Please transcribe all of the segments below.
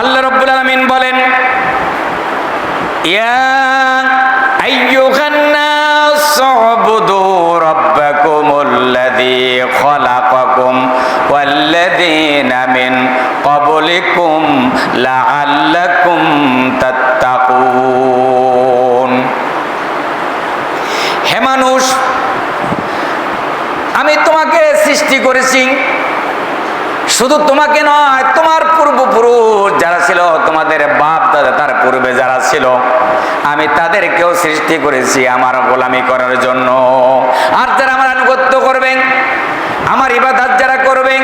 আল্লাহ রাব্বুল আলামিন বলেন, ইয়া আইয়ুহান নাস উবুদু রাব্বাকুমুল্লাযী খালাকাকুম ওয়াল্লাযীনা মিন ক্বাবলিকুম লাআল্লাকুম তাত্তাকুন। হে মানুষ, আমি তোমাকে সৃষ্টি করেছি, শুধু তোমাকে নয়, তোমার পূর্বপুরুষ যারা ছিল, তোমাদের বাপ দাদা তার পূর্বে যারা ছিল, আমি তাদেরকেও সৃষ্টি করেছি আমার গোলামি করার জন্য। আর যারা আমার আনুগত্য করবেন, আমার ইবাদত যারা করবেন,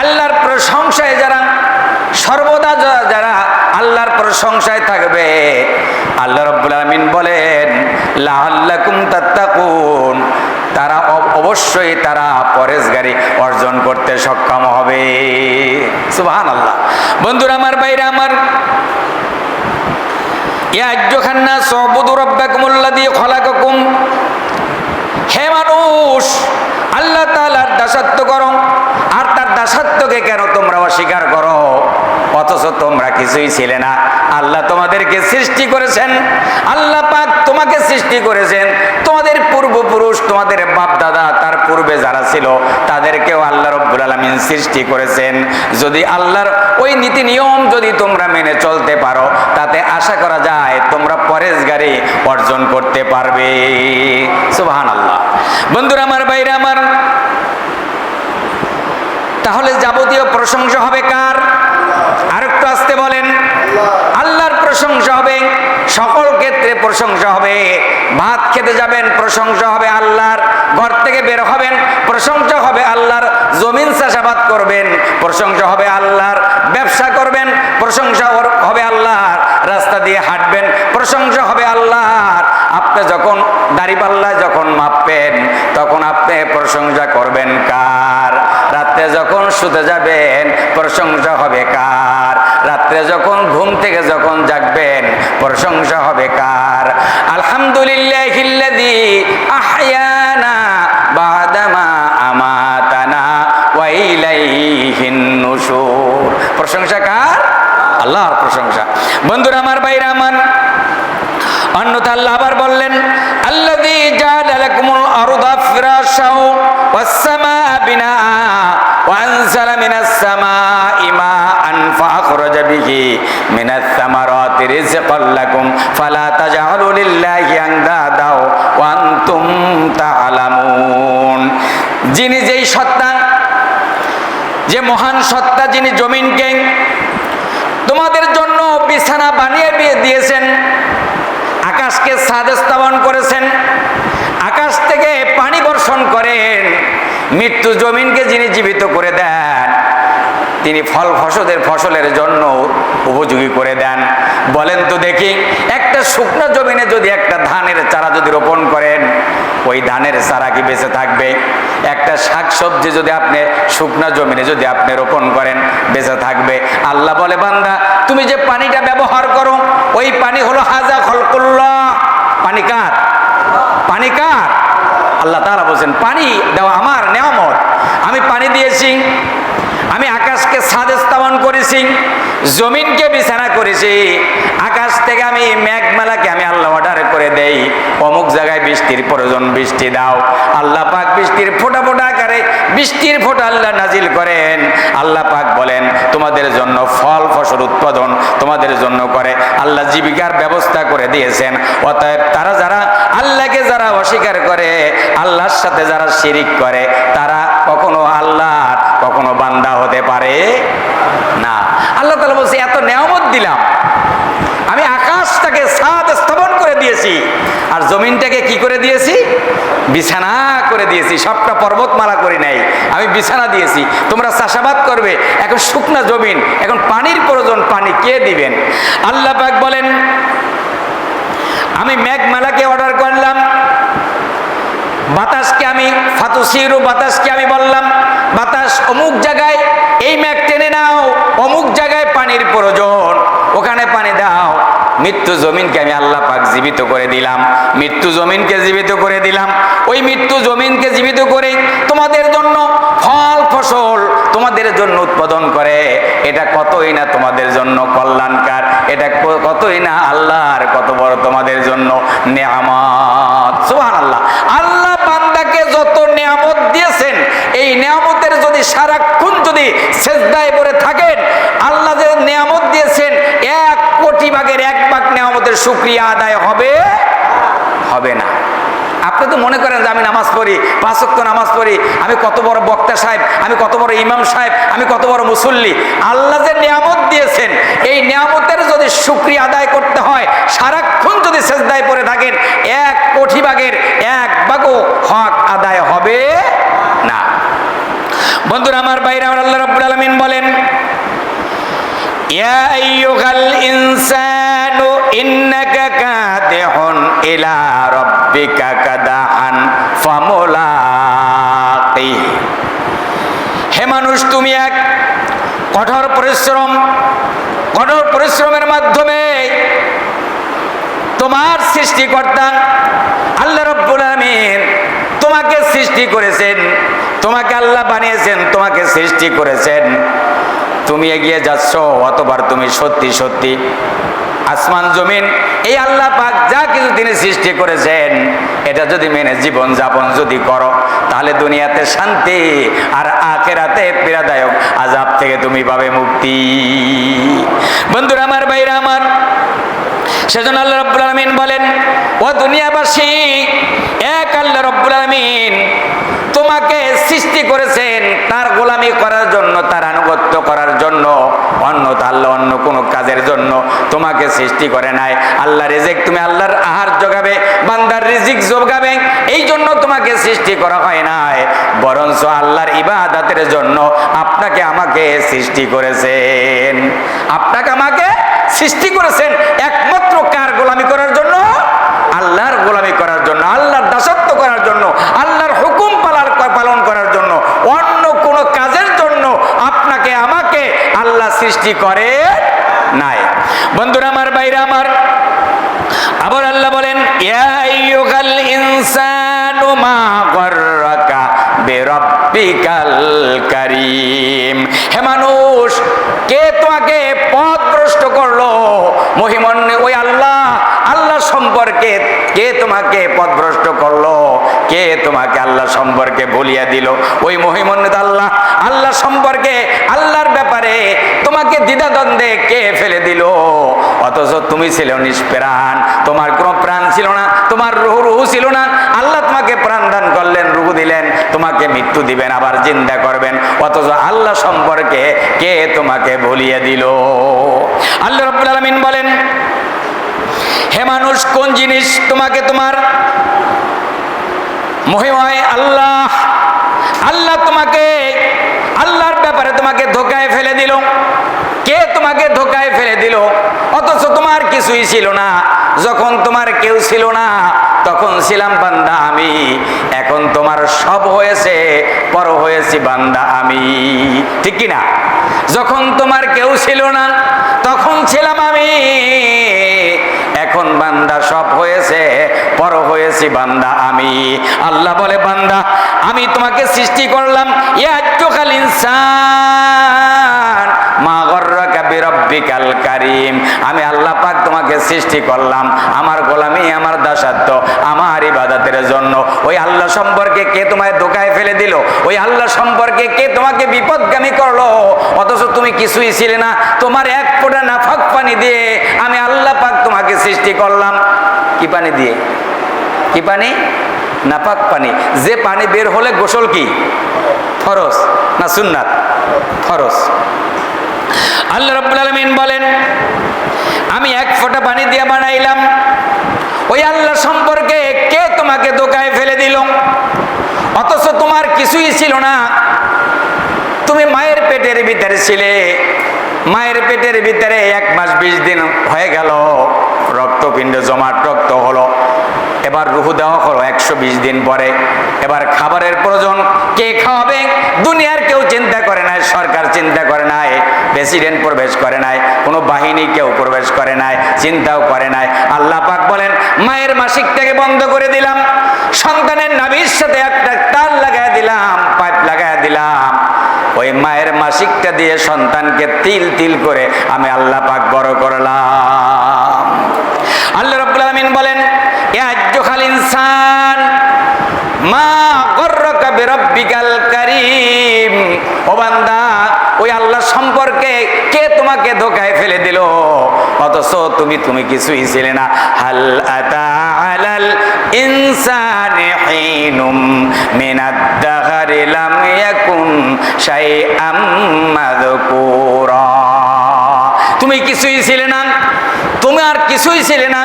আল্লাহর প্রশংসায় যারা সর্বদা যারা আল্লাহর প্রশংসায় থাকবে, আল্লাহ রাব্বুল আলামিন বলেন লাআল্লাকুম তাত্তাকুন, তারা অবশ্যই তারা পরেশগারি অর্জন করতে সক্ষম হবে। সুবহানাল্লাহ। বন্ধুরা আমার, ভাইরা আমার, ইয়া আইয়ুহান নাস উবুদু রাব্বাকুমুল্লাযী খালাকাকুম, হে মানুষ, আল্লাহ তাআলার দাসত্ব করো। আর তার দাসত্বকে কেন তোমরা অস্বীকার করো? অথচ তোমরা কিছুই ছিলে না, আল্লাহ তোমাদেরকে সৃষ্টি করেছেন। আল্লাহ পাক তোমাকে সৃষ্টি করেছেন, তোমাদের পূর্বপুরুষ, তোমাদের বাপ দাদা তার পূর্বে যারা ছিল তাদেরকেও আল্লাহ রাব্বুল আলামিন সৃষ্টি করেছেন। যদি আল্লাহর ওই নীতি নিয়ম যদি তোমরা মেনে চলতে পারো, তাতে আশা করা যায় তোমরা পরেশগারি অর্জন করতে পারবে। সুবহানাল্লাহ। বন্ধুরা আমার, ভাইরা আমার, তাহলে যাবতীয় প্রশংসা হবে কার? আরেকটু আসতে বলেন। আল্লাহর প্রশংসা হবে, সকল ক্ষেত্রে প্রশংসা হবে। ভাত খেতে যাবেন, প্রশংসা হবে আল্লাহর। ঘর থেকে বের হবেন, প্রশংসা হবে আল্লাহর। জমিন চাষাবাদ করবেন, প্রশংসা হবে আল্লাহর। ব্যবসা করবেন, প্রশংসা হবে আল্লাহর। রাস্তা দিয়ে হাঁটবেন, প্রশংসা হবে আল্লাহর। আপনি যখন দাড়িপাল্লা যখন মাপবেন, তখন আপনি প্রশংসা করবেন কার? রাত্রে যখন শুতে যাবেন, প্রশংসা হবে কার? রাত্রে যখন ঘুম থেকে যখন জাগবেন, প্রশংসা হবে কার? আলহামদুলিল্লাহিল্লাযী আহয়ানা বাদামা আমাতানা ওয়া ইলাইহিন নুশুর। প্রশংসা কার? আল্লাহর প্রশংসা। বন্ধুরা আমার, ভাইরা আমার, অন্যথা আল্লাহ আবার বললেন, আল্লাযী জাআলা লাকুমুল আরদা ফিরাশাও ওয়াস সামাআ বিনাআ ওয়া আনজালা মিনাস সামাই মাআন ফাআখরাজা বিহি মিনাস সামারাতি রিজকাল লাকুম ফালা তাজআলু লিল্লাহি আনদাদা ওয়া আনতুম তা'লামুন। যিনি যেই সত্তা, যে মহান সত্তা, যিনি জমিনকে তোমাদের জন্য বিছানা বানিয়ে দিয়েছেন, আকাশকে ছাদ স্থাপন করেছেন, আকাশ থেকে পানি বর্ষণ করেন, মৃত্যু জমিনকে যিনি জীবিত করে দেন, তিনি ফসলের জন্য উপযোগী করে দেন। বলেন তো দেখি, একটা শুকনো জমিনে যদি একটা ধানের চারা যদি রোপণ করেন, ওই ধানের চারা কি বেঁচে থাকবে? একটা শাকসবজি যদি আপনি শুকনো জমিনে যদি আপনি রোপণ করেন, বেঁচে থাকবে? আল্লাহ বলে, বান্দা তুমি যে পানিটা ব্যবহার করো, ওই পানি হলো হাজা খলকুল্লাহ। পানি কার? পানি কার? আল্লাহ তাআলা বলছেন, পানি দেওয়া আমার নেয়ামত। আমি পানি দিয়েছি, আমি আকাশকে ছাদ স্থাপন করেছি, জমিনকে বিছানা করেছি, আকাশ থেকে আমি মেঘমালাকে আমি আল্লাহ অর্ডার করে দেই, অমুক জায়গায় বৃষ্টির প্রয়োজন, বৃষ্টি দাও। আল্লাহ পাক বৃষ্টির ফোঁটা ফোঁটা আকারে বৃষ্টির ফোঁটা আল্লাহ নাজিল করেন। আল্লাহ পাক বলেন, তোমাদের জন্য ফল ফসল উৎপাদন তোমাদের জন্য করে আল্লাহ জীবিকার ব্যবস্থা করে দিয়েছেন। অতএব তারা যারা আল্লাহকে যারা অস্বীকার করে, আল্লাহর সাথে যারা শিরিক করে, তারা কখনো আল্লাহর কখনো বান্দা হতে পারে না। আল্লাহ তাআলা বলছে, এত নেয়ামত দিলাম, আমি আকাশটাকে ছাদ স্থাপন করে দিয়েছি, আর জমিনটাকে কি করে দিয়েছি? বিছানা করে দিয়েছি। সবটা পর্বতমালা করি নাই, আমি বিছানা দিয়েছি। তোমরা চাষাবাদ করবে, এখন শুকনা জমিন, এখন পানির প্রয়োজন, পানি কে দিবেন? আল্লাহ পাক বলেন, আমি মেঘমালাকে অর্ডার করলাম, বাতাসকে আমি ফাতুসিরু, বাতাসকে আমি বললাম, বাতাস অমুক জায়গায় এই মেঘ টেনে নাও, অমুক জায়গায় পানির প্রয়োজন, ওখানে পানি দাও। মৃত্যু জমিনকে আমি আল্লাহ পাক জীবিত করে দিলাম, মৃত্যু জমিনকে জীবিত করে দিলাম। ওই মৃত্যু জমিনকে জীবিত করে তোমাদের জন্য ফল ফসল তোমাদের জন্য উৎপাদন করে, এটা কতই না তোমাদের জন্য কল্যাণকার, এটা কতই না আল্লাহর কত বড় তোমাদের জন্য নেয়ামত। সুবহানাল্লাহ। আল্লাহ বান্দাকে যত নেয়ামত দিয়েছেন, এই নেয়ামতের যদি সারাক্ষণ যদি সেজদায় পড়ে থাকেন, আল্লাহ যে নেয়ামত দিয়েছেন 1 কোটি ভাগের 1 ভাগ নেয়ামতের শুকরিয়া আদায় হবে না। আপনি তো মনে করেন যে আমি নামাজ পড়ি, 5 ওয়াক্ত নামাজ পড়ি, আমি কত বড় বক্তা সাহেব, আমি কত বড় ইমাম সাহেব, আমি কত বড় মুসল্লি। আল্লাহ যে নিয়ামত দিয়েছেন, এই নিয়ামতের যদি শুকরিয়া আদায় করতে হয়, সারাক্ষণ যদি সেজদায় পড়ে থাকেন, 1 কোটি ভাগের 1 ভাগও হক আদায় হবে না। বন্ধুরা আমার, বাইরে আমার, আল্লাহ রাব্বুল আলামিন বলেন, ইয়া আইয়ুহাল ইনসানু ইন্নাকা কাদিহুন ইলা রাব্বিকা কাদাহান ফামুলাকি। হে মানুষ, তুমি এক কঠোর পরিশ্রমের মাধ্যমে তোমার সৃষ্টিকর্তা আল্লাহ রাব্বুল আলামিন তোমাকে সৃষ্টি করেছেন, তোমাকে আল্লাহ বানিয়েছেন, তোমাকে সৃষ্টি করেছেন। তুমি এগিয়ে যাচ্ছ, অতবার তুমি সত্যি আসমান জমিন এই আল্লাহ পাক যা কিছু তিনি সৃষ্টি করেছেন, এটা যদি মেনে জীবন যাপন যদি করো, তাহলে দুনিয়াতে শান্তি আর আখিরাতে পীড়াদায়ক আযাব থেকে তুমি পাবে মুক্তি। বন্ধুরা আমার, ভাইরা আমার, সেজন্য আল্লাহ রাব্বুল আলামিন বলেন, ও দুনিয়াবাসী, এক আল্লাহ রাব্বুল আলামিন তোমাকে সৃষ্টি করেছেন তার গোলামি করার জন্য, তার আনুগত্য করার জন্য, অন্য কোনো কাজের জন্য তোমাকে সৃষ্টি করে নাই। আল্লাহ রিজিক, তুমি আল্লাহর আহার যোগাবে, বান্দার রিজিক যোগাবে, এই জন্য তোমাকে সৃষ্টি করা হয় নাই, বরঞ্চ আল্লাহর ইবাদতের জন্য আপনাকে আমাকে সৃষ্টি করেছেন। আপনাকে আমাকে সৃষ্টি করেছেন একমাত্র কার গোলামি করার জন্য? আল্লাহর গোলামি করার জন্য, আল্লাহর দাসত্ব করার জন্য, আল্লাহর হুকুম পালন করার জন্য। অন্য কোনো কাজের জন্য আপনাকে আমাকে আল্লাহ সৃষ্টি করে নাই। বন্ধুরা আমার, বাইরে আমার, আবার আল্লাহ বলেন, ইয়া আইয়ুহাল ইনসানু মা গাররাকা বিরাব্বিকাল কারীম। হে মানুষ, কে তোমাকে পথভ্রষ্ট করলো? মহিমন্য ওই আল্লাহ সম্পর্কে কে তোমাকে পথভ্রষ্ট করলো? কে তোমাকে আল্লাহ সম্পর্কে ভুলিয়ে দিল? ওই মহিমন্বিত আল্লাহ সম্পর্কে, আল্লাহর ব্যাপারে তোমাকে দ্বিধাদ্বন্দ্বে কে ফেলে দিল? অথচ তুমি ছিল নিষ্প্রাণ, তোমার কোনো প্রাণ ছিল না, তোমার রুহু ছিল না। আল্লাহ তোমাকে প্রাণ দান করলেন, রুহু দিলেন, তোমাকে মৃত্যু দিবেন, আবার জিন্দা করবেন। অথচ আল্লাহ সম্পর্কে কে তোমাকে ভুলিয়ে দিল? আল্লাহ রাব্বুল আলামিন বলেন, হে মানুষ, কোন জিনিস তোমাকে তোমার মহিমায় আল্লাহ তোমাকে, আল্লাহর ব্যাপারে তোমাকে ধোকায় ফেলে দিল? কে তোমাকে ধোকায় ফেলে দিল? অথচ তোমার কিছুই ছিল না। যখন তোমার কেউ ছিল না, তখন ছিলাম বান্দা আমি। এখন তোমার সব হয়েছে, পর হয়েছি বান্দা আমি। ঠিক কি না? যখন তোমার কেউ ছিল না, তখন ছিলাম আমি। এখন বান্দা সব হয়েছে, পর হয়েছি বান্দা আমি। আল্লাহ বলে, বান্দা, আমি তোমাকে সৃষ্টি করলাম, ইয়া আইয়ুহাল ইনসান মা গাররাকা বিরাব্বিকাল কারীম। আমি আল্লাহ পাক তোমাকে সৃষ্টি করলাম আমার গোলামি, আমার দাসত্ব, আমার ইবাদতের জন্য। ওই আল্লাহ সম্পর্কে কে তোমায় ধোকায় ফেলে দিল? ওই আল্লাহ সম্পর্কে কে তোমাকে বিপদগামী করলো? অথচ তুমি কিছুই ছিলে না। তোমার 1 ফোঁটা নাফাক পানি দিয়ে আমি আল্লাহ পাক তোমাকে সৃষ্টি করলাম। কি পানি দিয়ে? কি পানি? নাপাক পানি। যে পানি বের হলে গোসল কি ফরজ না সুন্নাত? ফরজ। আল্লাহ রাব্বুল আলামিন বলেন, আমি 1 ফোঁটা পানি দিয়ে বানাইলাম। ওই আল্লাহ সম্পর্কে কে তোমাকে ধোকায় ফেলে দিল? অথচ তোমার কিছুই ছিল না। তুমি মায়ের পেটের ভিতরে ছিলে, মায়ের পেটের ভিতরে 1 মাস 20 দিন হয়ে গেল, রক্তপিণ্ড জমাট রক্ত হলো, এবার রুহু দেওয়া হলো 120 দিন পরে। এবার খাবারের প্রয়োজন, কে খাওয়াবে? দুনিয়ার কেউ চিন্তা করে নাই, সরকার চিন্তা করে নাই, প্রেসিডেন্ট প্রবেশ করে নাই, কোনো বাহিনী কেউ প্রবেশ করে নাই, চিন্তাও করে নাই। আল্লাহ পাক বলেন, মায়ের মাসিকটাকে বন্ধ করে দিলাম, সন্তানের নাভির সাথে একটা তার লাগায় দিলাম, পাইপ লাগায় দিলাম। ওই মায়ের মাসিকটা দিয়ে সন্তানকে তিল তিল করে আমি আল্লাহ পাক বড় করলাম। আল্লাহ রাব্বুল আলামিন বলেন, ইয়া আইয়ুহাল ইনসান মা গররাকা বিরাব্বিকাল কারীম। ও বান্দা, ওই আল্লাহ সম্পর্কে কে তোমাকে ধোঁকায় ফেলে দিল? অথচ তুমি কিছুই ছিলে না। হাল আতা আলাল ইনসানি হিনুম মিনাদ দাহরি লাম ইয়াকুন শাইআম মাযকুরা। তুমি কিছুই ছিলে না, তুমি আর কিছুই ছিলে না,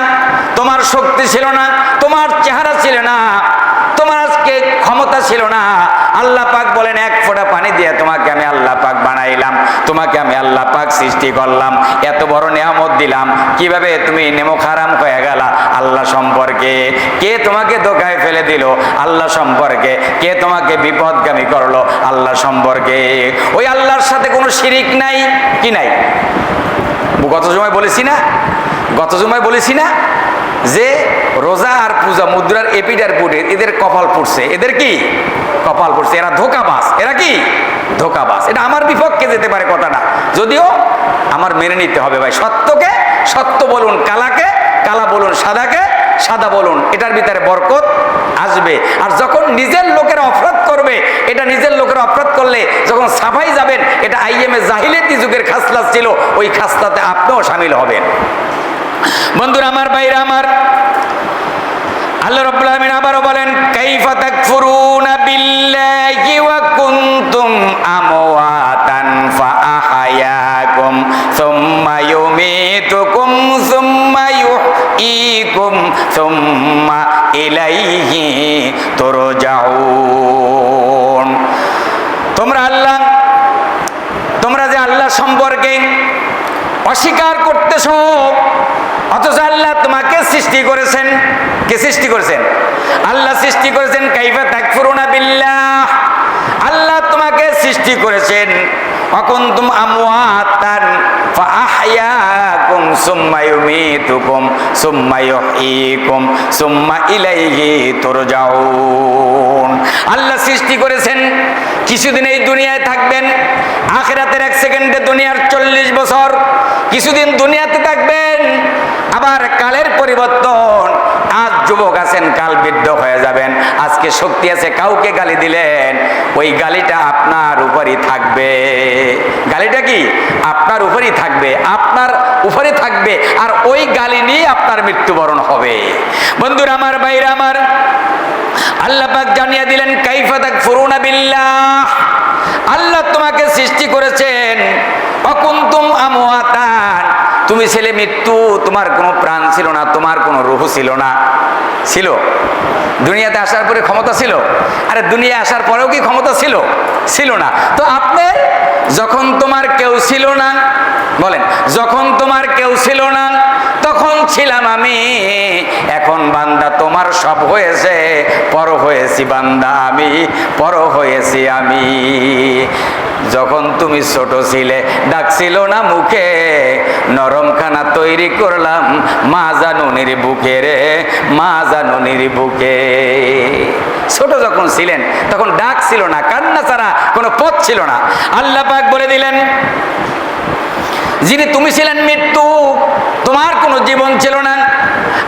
তোমার শক্তি ছিল না, তোমার চেহারা ছিল না, তোমার আজকে ক্ষমতা ছিল না। আল্লাহ পাক বলেন, এক ফোঁটা পানি দিয়ে তোমাকে আমি আল্লাহ পাক বানাইলাম, তোমাকে আমি আল্লাহ পাক সৃষ্টি করলাম, এত বড় নিয়ামত দিলাম, কিভাবে তুমি নেমক হারাম হয়ে গেলা আল্লাহ সম্পর্কে? কে তোমাকে ধোঁকায় ফেলে দিল আল্লাহ সম্পর্কে? কে তোমাকে বিপদগামী করলো আল্লাহ সম্পর্কে? ওই আল্লাহর সাথে কোনো শিরিক নাই, কি নাই? গত জুমায় বলেছি না যে রোজা আর পূজা মুদ্রার এপিডার পুটে এদের কপাল পড়ছে, এদের কি কপাল পড়ছে, এরা ধোঁকাবাজ, এরা কি ধোঁকাবাজ। এটা আমার বিপক্ষে যেতে পারে কথাটা, যদিও আমার মেনে নিতে হবে ভাই। সত্যকে সত্য বলুন, কালাকে কালা বলুন, সাদাকে সাদা বলুন, এটার ভিতরে বরকত আসবে। আর যখন নিজের লোকেরা অপরাধ করবে, এটা নিজের লোকেরা অপরাধ করলে যখন সাফাই যাবেন, এটা আইএমএ জাহিলিয়াতি যুগের খাসলাস ছিল, ওই খাসলাতে আপনিও শামিল হবেন। বন্ধুরা আমার, ভাইরা আমার, আল্লাহ রাব্বুল আলামিন আবারও বলেন, কাইফা তাকফুরুনা বিল্লাহি ওয়া কুনতুম আমওয়াতান ফাআহয়াকুম সুম্মা ইউমীতুকুম সুম্মা ইউহয়ীকুম সুম্মা ইলাইহি তুরজাউন। তোমরা যে আল্লাহ সম্পর্কে অস্বীকার করতেছ, অথচ আল্লাহ তোমাকে সৃষ্টি করেছেন। কে সৃষ্টি করেছেন? আল্লাহ সৃষ্টি করেছেন। কাইফা তাকফুরুনা বিল্লাহ, আল্লাহ তোমাকে সৃষ্টি করেছেন। অকুনতুম আমওয়াতান ফাআহয়াকুম সুম্মা ইউমীতুকুম সুম্মা ইউহয়ীকুম সুম্মা ইলাইহি তুরজাউন। আল্লাহ সৃষ্টি করেছেন, কিছুদিন এই দুনিয়ায় থাকবেন, আখিরাতের 1 সেকেন্ডে দুনিয়ার 40 বছর। কিছুদিন দুনিয়াতে থাকবেন, আবার কালের পরিবর্তন। আজ যুবক আছেন, কাল বৃদ্ধ হয়ে যাবেন। আজকে শক্তি আছে, কাউকে গালি দিলেন, ওই গালিটা আপনার উপরই থাকবে। গালিটা কি আপনার উপরই থাকবে, আপনার উপরে থাকবে, আর ওই গালি নিয়ে আপনার মৃত্যুবরণ হবে। বন্ধুরা আমার, ভাইরা আমার, আল্লাহ পাক জানিয়ে দিলেন, কাইফা তাকফুরুনা বিল্লাহ, আল্লাহ তোমাকে সৃষ্টি করেছেন। অকুনতুম আমওয়াতান, তুমি ছিলে মৃত্যু, তোমার কোনো প্রাণ ছিল না, তোমার কোনো রূহ ছিল না। ছিল? দুনিয়াতে আসার পরে ক্ষমতা ছিল? আরে দুনিয়া আসার পরেও কি ক্ষমতা ছিল? ছিল না। তো আপনি যখন তোমার কেউ ছিল না, বলেন, যখন তোমার কেউ ছিল না তখন ছিলাম আমি। এখন বান্দা তোমার সব হয়েছে, পর হয়েছি বান্দা আমি, পর হয়েছি আমি। যখন তুমি ছোট ছিলে, ডাকছিল না মুখে, নরম খানা তৈরি করলাম মা জানুনির বুকে রে, মা জানুনির বুকে। ছোট যখন ছিলেন তখন ডাক ছিল না, কান্না ছাড়া কোনো পথ ছিল না। আল্লাহ পাক বলে দিলেন, যিনি তুমি ছিলেন মৃত্যু, তোমার কোনো জীবন ছিল না,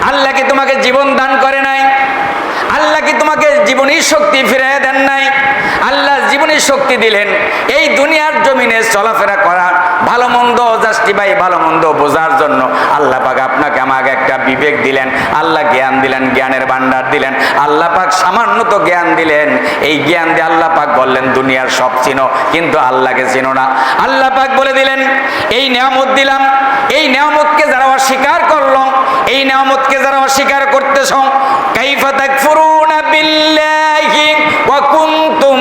আল্লাহ কি তোমাকে জীবন দান করে নাই? আল্লাহ কি তোমাকে জীবনের শক্তি ফিরিয়ে দেন নাই? আল্লাহ জীবনের শক্তি দিলেন এই দুনিয়ার জমিনে চলাফেরা করা, ভালো মন্দ জাস্টিফাই, ভালো মন্দ বোঝার জন্য। আল্লাহ পাক আপনাকে আমাকে একটা বিবেক দিলেন, আল্লাহ জ্ঞান দিলেন, জ্ঞানের ভান্ডার দিলেন। আল্লাহ পাক সামান্য তো জ্ঞান দিলেন, এই জ্ঞান দিয়ে আল্লাহ পাক বললেন দুনিয়ার সব চিনো, কিন্তু আল্লাহকে চিনো না। আল্লাহ পাক বলে দিলেন, এই নিয়ামত দিলাম, এই নিয়ামতকে যারা অস্বীকার করলো, এই নিয়ামতকে যারা অস্বীকার করতেছ, কাইফা তাকফুরুনা বিল্লাহি ওয়া কুনতুম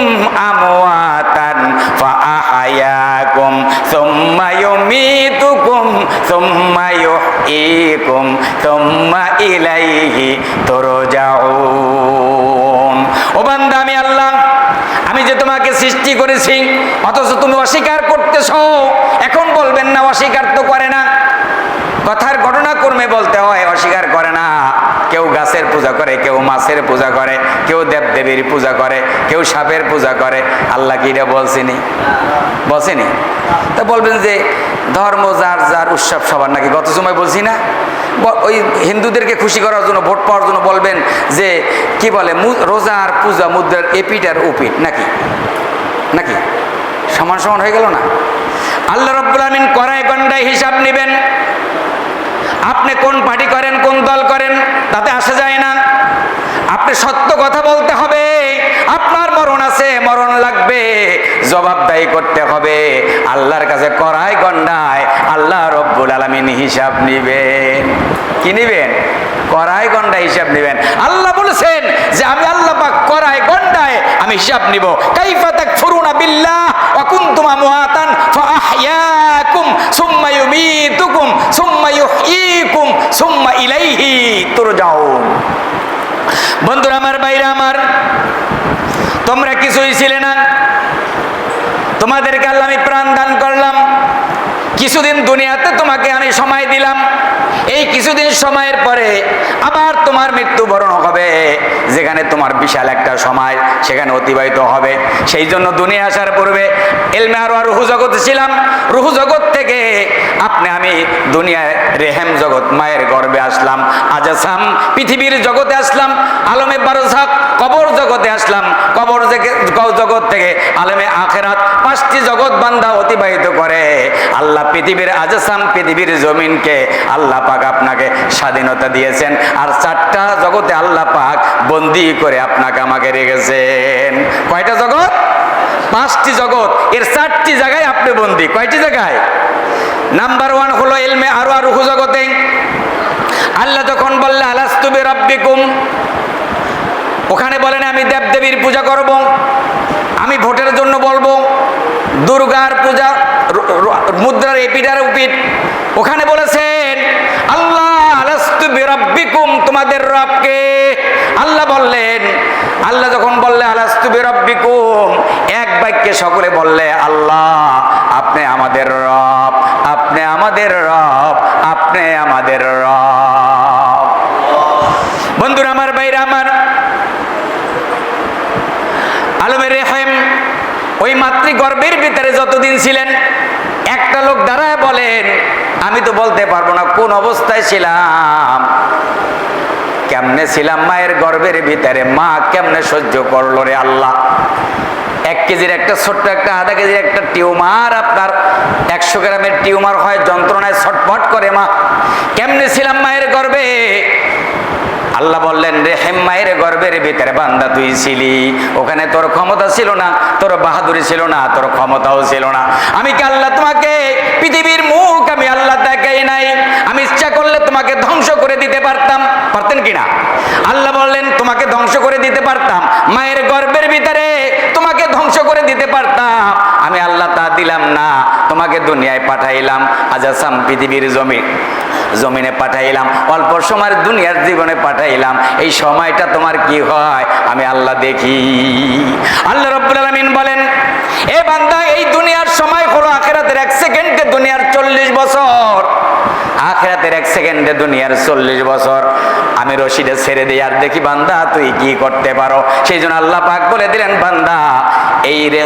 আমওয়াতান ফাআহয়াকুম সুম্মা ইউমীতুকুম সুম্মা ইউহয়ীকুম সুম্মা ইলাইহি তুরজাউন। ও বান্দা, আমি আল্লাহ, আমি যে তোমাকে সৃষ্টি করেছি, অথচ তুমি অস্বীকার করতেছ। এখন বলবেন না অস্বীকার তো করে না, কথার ঘটনা কর্মে বলতে হয় অস্বীকার করে না। কেউ গাছের পূজা করে, কেউ মাছের পূজা করে, কেউ দেবদেবীর পূজা করে, কেউ সাপের পূজা করে। আল্লাহ কি এটা বলছেনি? বলছেনি? তা বলবেন যে ধর্ম যার যার, উৎসব সবার নাকি। গত সময় বলছি না, ওই হিন্দুদেরকে খুশি করার জন্য, ভোট পাওয়ার জন্য বলবেন যে কি বলে, রোজার পূজা মুদ্রার এপিট আর ওপিট নাকি, নাকি সমান সমান হয়ে গেল না? আল্লাহ রাব্বুল আমিন কড়াই গন্ডায় হিসাব নেবেন। আপনি কোন পার্টি করেন, কোন দল করেন, তাতে আসা যায় না। আপনি সত্য কথা বলতে হবে। আপনার মরণ আছে, মরণ লাগবে, জবাবদাহি করতে হবে। আল্লাহর কাছে কড়াই গন্ডায় আল্লাহ রাব্বুল আলামিন হিসাব নেবেন। কি নেবেন? কড়াই গন্ডায় হিসাব নেবেন। আল্লাহ বলেছেন যে আমি আল্লাহ পাক কড়াই গন্ডায় আমি হিসাব নিব। কাইফা তাকফুরুনা বিল্লাহ ওয়া কুনতুম আমওয়াতান ফাআহইয়াকুম সুম্মা ইউমীতুকুম সুম্মা ইউহয়ীকুম সুম্মা ইলাইহি তুরজাউন। বন্ধুরা আমার, ভাইরা আমার, তোমরা কিছুই ছিলে না, তোমাদেরকে আল্লাহ আমি প্রাণ দান করলাম। কিছুদিন দুনিয়াতে তোমাকে আমি সময় দিলাম। এই কিছুদিন সময়ের পরে আবার তোমার মৃত্যুবরণ হবে, যেখানে তোমার বিশাল একটা সময় সেখানে অতিবাহিত হবে। সেই জন্য দুনিয়া আসার পূর্বে ইলমে আর রুহু জগতে ছিলাম। রুহু জগৎ থেকে আমি দুনিয়ায় রেহেম জগৎ, মায়ের গর্ভে আসলাম। আজাসাম পৃথিবীর জগতে আসলাম। আলমে বারজাখ কবর জগতে আসলাম। কবর জগৎ থেকে আলমে আখেরাত, 5টি জগৎ বান্দা অতিবাহিত করে। আল্লাহ পৃথিবীর আজাসাম, পৃথিবীর জমিনকে আল্লাহ পাক আপনাকে স্বাধীনতা দিয়েছেন। আর 4টা জগতে আল্লাহ পাক বন্দী করে আপনাকে আমাকে রেখেছেন। কয়টা জগৎ? 5টি জগৎ। এর 4টি জায়গায় আপনি বন্দী। কয়টি জায়গায়? নাম্বার 1 হলো ইলমে আর রুহু জগতে। আল্লাহ যখন বললে আলাস্তু বিরাব্বিকুম, ওখানে বলেন আমি দেবদেবীর পূজা করব, আমি ভোটের জন্য বলবো, দুর্গার পূজা, মুদ্রার এপিটার উপিট। ওখানে বলেছেন আল্লাহ আলাস্তু বিরাব্বিকুম, তোমাদের রবকে। আল্লাহ বললেন, আল্লাহ যখন বললে আলাস্তু বিরাব্বিকুম, এক বাক্যে সকলে বললে আল্লাহ আপনি আমাদের রব, আপনি আমাদের রব, আপনি আমাদের রব। বন্ধুরা আমার, ভাইরা আমার, আলমের রেহেম ওই মাতৃগর্ভের ভিতরে যতদিন ছিলেন, একটা লোক দাঁড়ায় বলেন আমি তো বলতে পারবো না কোন অবস্থায় ছিলাম, কেমনে ছিলাম মায়ের গর্ভের ভিতরে, মা কেমনে সহ্য করলো রে আল্লাহ। 1 কেজির একটা ছোট্ট একটা, আধা কেজির একটা টিউমার, আপনার 100 গ্রামের টিউমার হয়, যন্ত্রণায় ছটফট করে মা। কেমনে ছিলাম মায়ের গর্ভে? আল্লাহ বললেন রেহেম মায়ের গর্ভের ভিতরে বান্দা তুই ছিলি, ওখানে তোর ক্ষমতা ছিল না, তোর বাহাদুরি ছিল না, তোর ক্ষমতাও ছিল না। আমি কি আল্লাহ তোমাকে, পৃথিবীর মুখ আমি আল্লাহ দেখাই নাই, আমি ইচ্ছা করলে তোমাকে ধ্বংস করে দিতে পারতাম, পারতেন কিনা? আল্লাহ বললেন তোমাকে ধ্বংস করে দিতে পারতাম, মায়ের গর্ভের ভিতরে তোমাকে ধ্বংস করে দিতে পারতাম, আমি আল্লাহ তা দিলাম না, তোমাকে দুনিয়ায় পাঠাইলাম, আজাসাম পৃথিবীর জমিনে পাঠাইলাম, অল্প সময়ের দুনিয়ার জীবনে পাঠাইলাম। এই সময়টা তোমার কি হয় আমি আল্লাহ দেখি। আল্লাহ রাব্বুল আলামিন বলেন এ বান্দা, এই দুনিয়ার সময় হলো আখিরাতের 1 সেকেন্ডে দুনিয়ার 40 বছর, আখিরাতের 1 সেকেন্ডে দুনিয়ার 40 বছর। আমি রশিদে ছেড়ে দিই আর দেখি বান্দা তুই কি করতে পারো। সেই জন্য আল্লাহ পাক বলে দিলেন বান্দা এই রে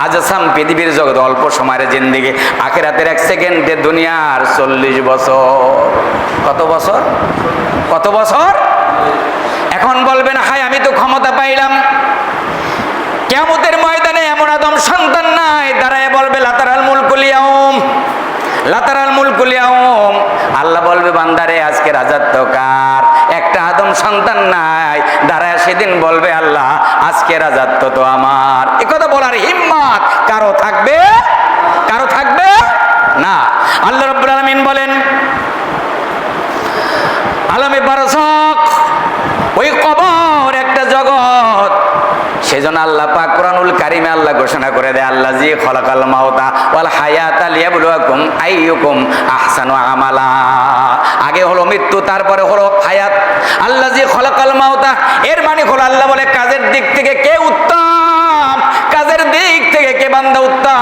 আজাসাম পৃথিবীর জগৎ অল্প সময়ের জিন্দেগি, আখিরাতের 1 সেকেন্ডে দুনিয়ার 40 বছর। কত বছর? কত বছর? এখন বলবেন হায় আমি তো ক্ষমতা পাইলাম, কিয়ামতের ময়দানে এমন আদম সন্তান নাই দাঁড়ায় বলবে লাতারাল মুলকুল ইয়াউম, লাতারাল মুলকুল ইয়াউম। আল্লাহ বলবে বান্দারে আজকে রাজত্ব কার? একটা আদম সন্তান নাই দাঁড়ায় সেদিন বলবে আল্লাহ আজকে রাজত্ব তো আমার। এ কথা বলার হিম্মত কারো থাকবে? কারো থাকবে না। আল্লাহ রাব্বুল আলামিন বলেন আলমে বারজাখ ওই কবর একটা জগৎ। সেজন্য আল্লাহ পাক কুরআনুল কারীমে আল্লাহ ঘোষণা করে দেয় আল্লাযী খালাকাল মাউতা ওয়াল হায়াতা লিয়াবলুয়াকুম আইয়ুকুম আহসানু আমালা। আগে হলো মৃত্যু, তারপরে হলো হায়াত। আল্লাযী খালাকাল মাউতা এর মানে হলো আল্লাহ বলে কাজের দিক থেকে কে উত্তম, কাজের দিক দিক থেকে কে বান্দা উত্তম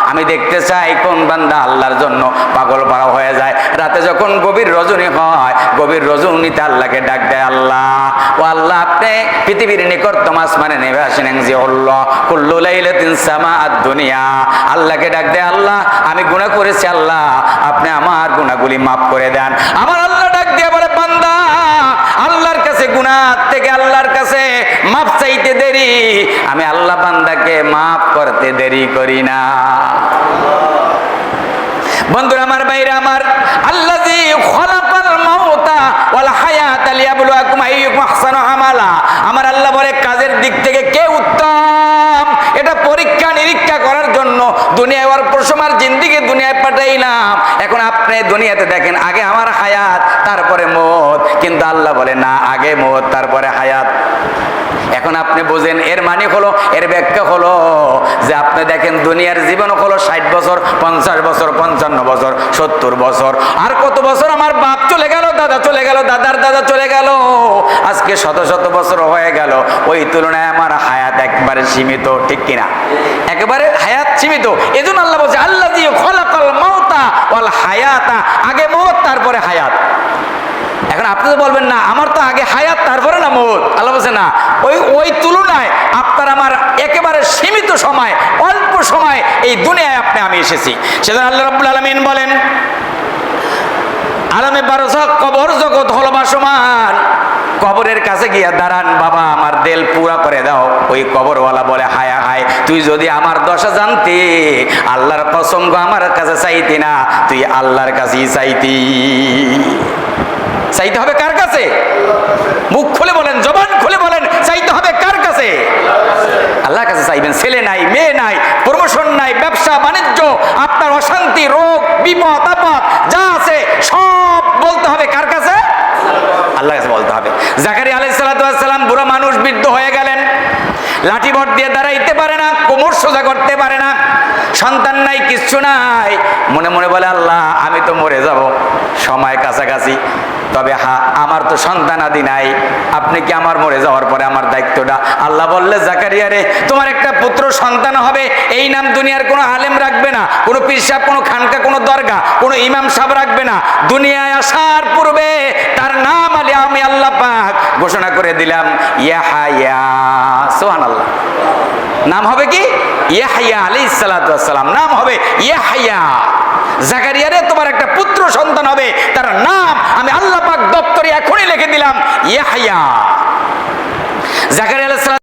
আমি দেখতে চাই কোন বান্দা আল্লাহর জন্য পাগল পারা হয়ে যায়। রাতে যখন গভীর রজনী হয়, গভীর রজনীতে আল্লাহকে ডাক দেয়, আল্লাহ ও আল্লাহ, আপনি পৃথিবীর নিকটতম আসমানে নেমে আসেন, যে আল্লাহ কুল্লু লাইলাতিন সামাআদ দুনিয়া। আল্লাহকে ডাক দেয়, আল্লাহ আমি গুনাহ করেছি, আল্লাহ আপনি আমার গুনাহগুলি মাফ করে দেন। আমার আল্লাহ ডাক দিয়ে বলে, বান্দা আল্লাহর কাছে গুনাহ থেকে আল্লাহর কাছে মাফ চাইতে দেরি, আমি আল্লাহ বান্দাকে মাফ করতে দেরি করি না। বন্ধুরা আমার, বাইরে আমার, আল্লাযী খালাকাল মাউতা ওয়াল হায়াতা লিয়াবলুয়াকুম আইয়ুকুম আহসানু আমালা। আমার আল্লাহ বলে, কাজের দিক থেকে কে উত্তম এটা পরীক্ষা নিরীক্ষা করার জন্য দুনিয়ায় ওর প্রশমার জিন্দেগি দুনিয়ায় পাঠাইলাম। এখন আপনি দুনিয়াতে দেখেন আগে আমার হায়াত তারপরে মওত, কিন্তু আল্লাহ বলে না, আগে মওত তারপরে হায়াত। এখন আপনি বোঝেন এর মানে হলো, এর ব্যাখ্যা হলো যে আপনি দেখেন দুনিয়ার জীবন হলো 60 বছর, 50 বছর, 55 বছর, 70 বছর। আর কত বছর আমার বাপ চলে গেল, দাদা চলে গেল, দাদার দাদা চলে গেল, আজকে শত শত বছর হয়ে গেল। ওই তুলনায় আমার হায়াত একবারে সীমিত, ঠিক কিনা? একেবারে হায়াত সীমিত। এজন্য আল্লাহ বলছে, আল্লাযী খালাকাল মাউতা ওয়াল হায়াতা, আগে মওত তারপরে হায়াত। এখন আপনি তো বলবেন না, আমার তো আগে হায়াত তারপরে না মওত। আল্লাহ বলছে না, ওই তুলনায় আপনার আমার একেবারে সীমিত সময়, অল্প সময় এই দুনিয়ায় আমি এসেছি। সেজন্য আল্লাহ রাব্বুল আলামিন বলেন, আলামে বারজাখ কবর জগৎ হলো ভাসমান। কবরের কাছে গিয়া দাঁড়ান, বাবা আমার দিল পুরা করে দাও। ওই কবরওয়ালা বলে, হায় হায়, তুই যদি আমার দশা জানতি, আল্লাহর কসম গো আমার কাছে চাইতি না, তুই আল্লাহর কাছেই চাইতি। চাইতে হবে কার কাছে? মুখ খুলে বলেন, জবান খুলে বলেন, চাইতে হবে কার কাছে? আল্লাহর কাছে চাইবেন। ছেলে নাই, মেয়ে নাই, প্রমোশন নাই, ব্যবসা বাণিজ্য, আপনার অশান্তি, রোগ, বিপদ আপদ যা আছে সব বলতে হবে কার কাছে? আল্লাহর কাছে বলতে হবে। জাকারিয়া আলাইহিস সালাতু ওয়াস সালাম বুড়া মানুষ, বৃদ্ধ হয়ে গেলেন, লাঠি ভর দিয়ে দাঁড়াইতে পারে না, কোমর সোজা করতে পারে না, সন্তান নাই, কিচ্ছু নাই। মনে মনে বলে, আল্লাহ আমি তো মরে যাব, সময় কাছাকাছি, তবে আমার তো সন্তান আদি নাই, আপনি কি আমার মরে যাওয়ার পরে আমার দায়িত্বটা? আল্লাহ বললে, জাকারিয়া রে, তোমার একটা পুত্র সন্তান হবে, এই নাম দুনিয়ার কোনো আলেম রাখবে না, কোনো পীর সাহেব, কোনো খানকা, কোনো দরগা, কোনো ইমাম সাহেব রাখবে না। দুনিয়ায় আসার পূর্বে তার নাম আমি আল্লাহ পাক ঘোষণা করে দিলাম, ইয়াহইয়া। সুবহানাল্লাহ। নাম হবে কি? ইয়াহইয়া আলাইহিস সালাতু ওয়াস সালাম, নাম হবে ইয়াহইয়া। জাকারিয়া রে, তোমার একটা পুত্র সন্তান হবে, তার নাম আমি আল্লাহ পাক দপ্তরে এখনই লিখে দিলাম, ইয়াহইয়া। জাকারিয়া আলাইহিস সালাম